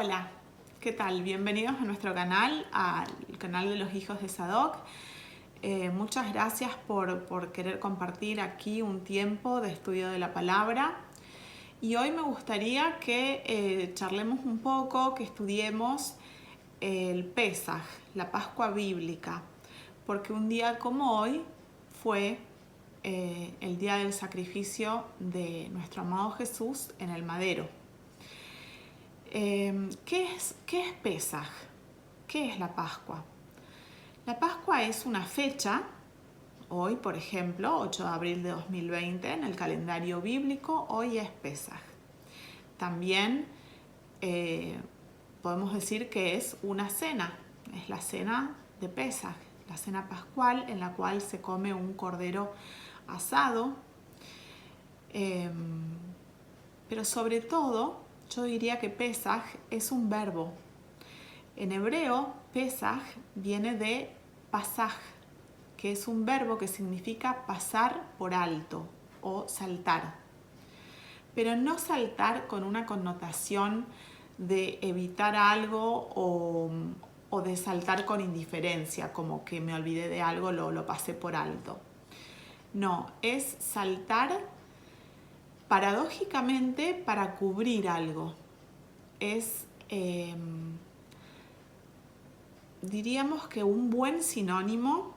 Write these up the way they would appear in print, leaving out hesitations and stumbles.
Hola, ¿qué tal? Bienvenidos a nuestro canal, al canal de los hijos de Sadoc. Muchas gracias por querer compartir aquí un tiempo de estudio de la palabra. Y hoy me gustaría que charlemos un poco, que estudiemos el Pesaj, la Pascua bíblica, porque un día como hoy fue el día del sacrificio de nuestro amado Jesús en el madero. ¿Qué es Pesaj? ¿Qué es la Pascua? La Pascua es una fecha, hoy por ejemplo, 8 de abril de 2020, en el calendario bíblico, hoy es Pesaj. También podemos decir que es una cena, es la cena de Pesaj, la cena pascual en la cual se come un cordero asado, pero sobre todo yo diría que Pesaj es un verbo. En hebreo, Pesaj viene de pasaj, que es un verbo que significa pasar por alto o saltar. Pero no saltar con una connotación de evitar algo o de saltar con indiferencia, como que me olvidé de algo, lo pasé por alto. No, es saltar paradójicamente para cubrir algo. Es, diríamos que un buen sinónimo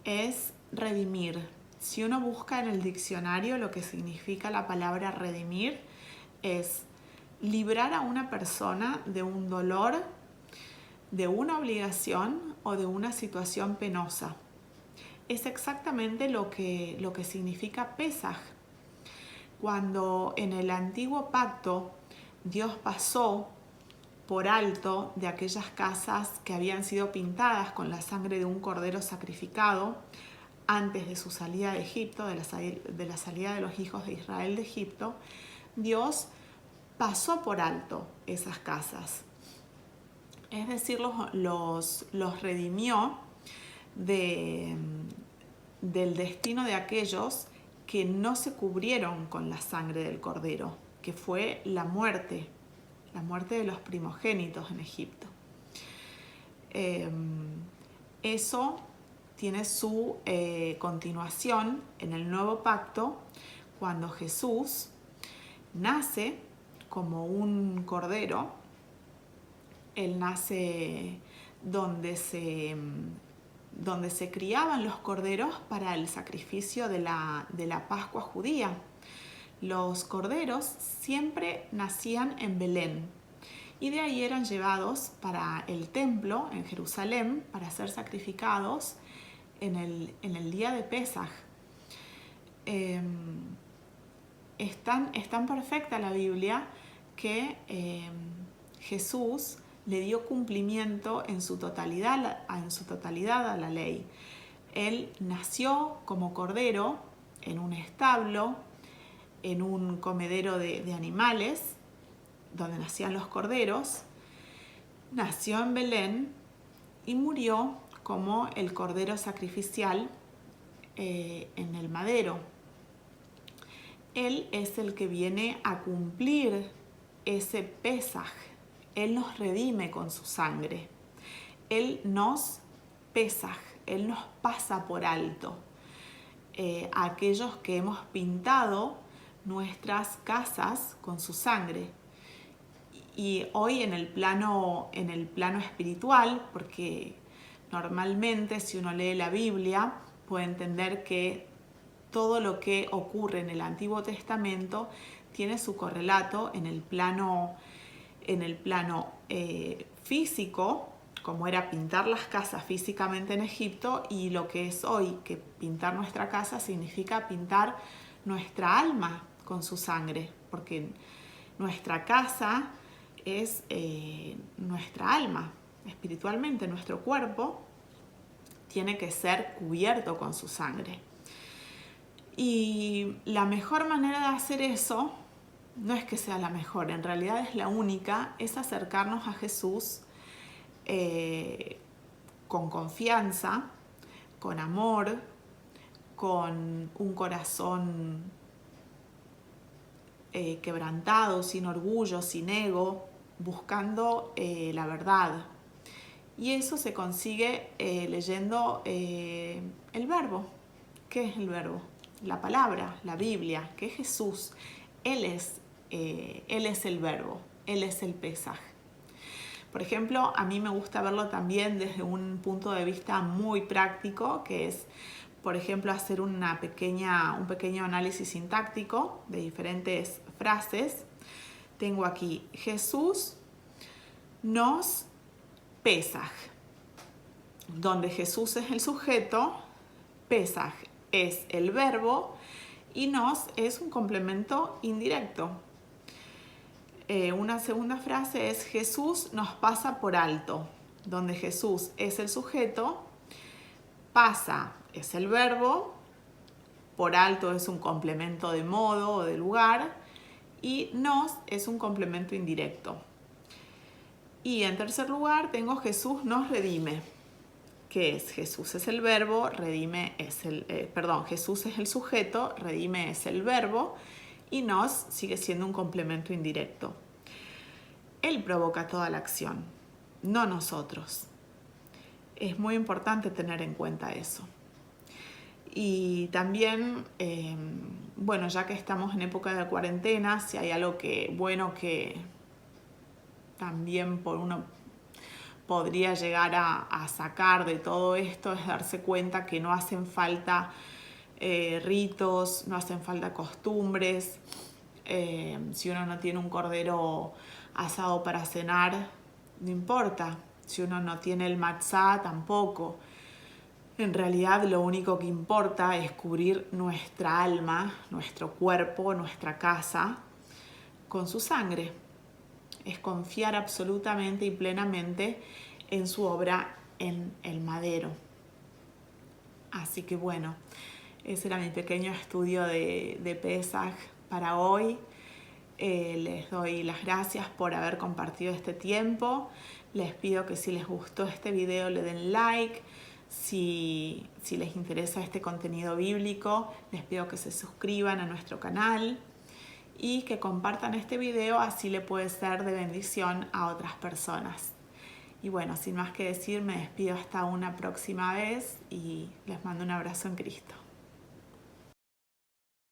es redimir. Si uno busca en el diccionario lo que significa la palabra redimir, es librar a una persona de un dolor, de una obligación o de una situación penosa. Es exactamente lo que significa Pesaj. Cuando en el antiguo pacto Dios pasó por alto de aquellas casas que habían sido pintadas con la sangre de un cordero sacrificado antes de su salida de Egipto, de la salida de los hijos de Israel de Egipto, Dios pasó por alto esas casas. Es decir, los redimió del destino de aquellos que no se cubrieron con la sangre del cordero, que fue la muerte de los primogénitos en Egipto. Eso tiene su continuación en el nuevo pacto, cuando Jesús nace como un cordero. Él nace donde se criaban los corderos para el sacrificio de la Pascua judía. Los corderos siempre nacían en Belén y de ahí eran llevados para el templo en Jerusalén para ser sacrificados en el día de Pesaj. Es tan perfecta la Biblia que Jesús le dio cumplimiento en su totalidad a la ley. Él nació como cordero en un establo, en un comedero de animales, donde nacían los corderos, nació en Belén y murió como el cordero sacrificial en el madero. Él es el que viene a cumplir ese Pesaj. Él nos redime con su sangre. Él nos Pesaj, Él nos pasa por alto. A aquellos que hemos pintado nuestras casas con su sangre. Y hoy en el plano espiritual, porque normalmente si uno lee la Biblia puede entender que todo lo que ocurre en el Antiguo Testamento tiene su correlato en el plano físico, como era pintar las casas físicamente en Egipto, y lo que es hoy, que pintar nuestra casa significa pintar nuestra alma con su sangre, porque nuestra casa es nuestra alma. Espiritualmente, nuestro cuerpo tiene que ser cubierto con su sangre. Y la mejor manera de hacer eso, no es que sea la mejor, en realidad es la única, es acercarnos a Jesús con confianza, con amor, con un corazón quebrantado, sin orgullo, sin ego, buscando la verdad. Y eso se consigue leyendo el verbo. ¿Qué es el verbo? La palabra, la Biblia, que es Jesús. Él es el verbo, Él es el Pesaj. Por ejemplo, a mí me gusta verlo también desde un punto de vista muy práctico, que es, por ejemplo, hacer un pequeño análisis sintáctico de diferentes frases. Tengo aquí, Jesús nos Pesaj, donde Jesús es el sujeto, Pesaj es el verbo y nos es un complemento indirecto. Una segunda frase es Jesús nos pasa por alto, donde Jesús es el sujeto, pasa es el verbo, por alto es un complemento de modo o de lugar y nos es un complemento indirecto. Y en tercer lugar tengo Jesús nos redime, que es Jesús es el verbo, Jesús es el sujeto, redime es el verbo y nos sigue siendo un complemento indirecto. Él provoca toda la acción, no nosotros. Es muy importante tener en cuenta eso. Y también, ya que estamos en época de cuarentena, si hay algo que también uno podría llegar a sacar de todo esto es darse cuenta que no hacen falta ritos, no hacen falta costumbres. Si uno no tiene un cordero asado para cenar, no importa. Si uno no tiene el matzá, tampoco. En realidad lo único que importa es cubrir nuestra alma, nuestro cuerpo, nuestra casa con su sangre. Es confiar absolutamente y plenamente en su obra en el madero. Así que bueno, ese era mi pequeño estudio de Pesaj para hoy. Les doy las gracias por haber compartido este tiempo. Les pido que si les gustó este video le den like. Si les interesa este contenido bíblico, les pido que se suscriban a nuestro canal y que compartan este video, así le puede ser de bendición a otras personas. Y bueno, sin más que decir, me despido hasta una próxima vez y les mando un abrazo en Cristo.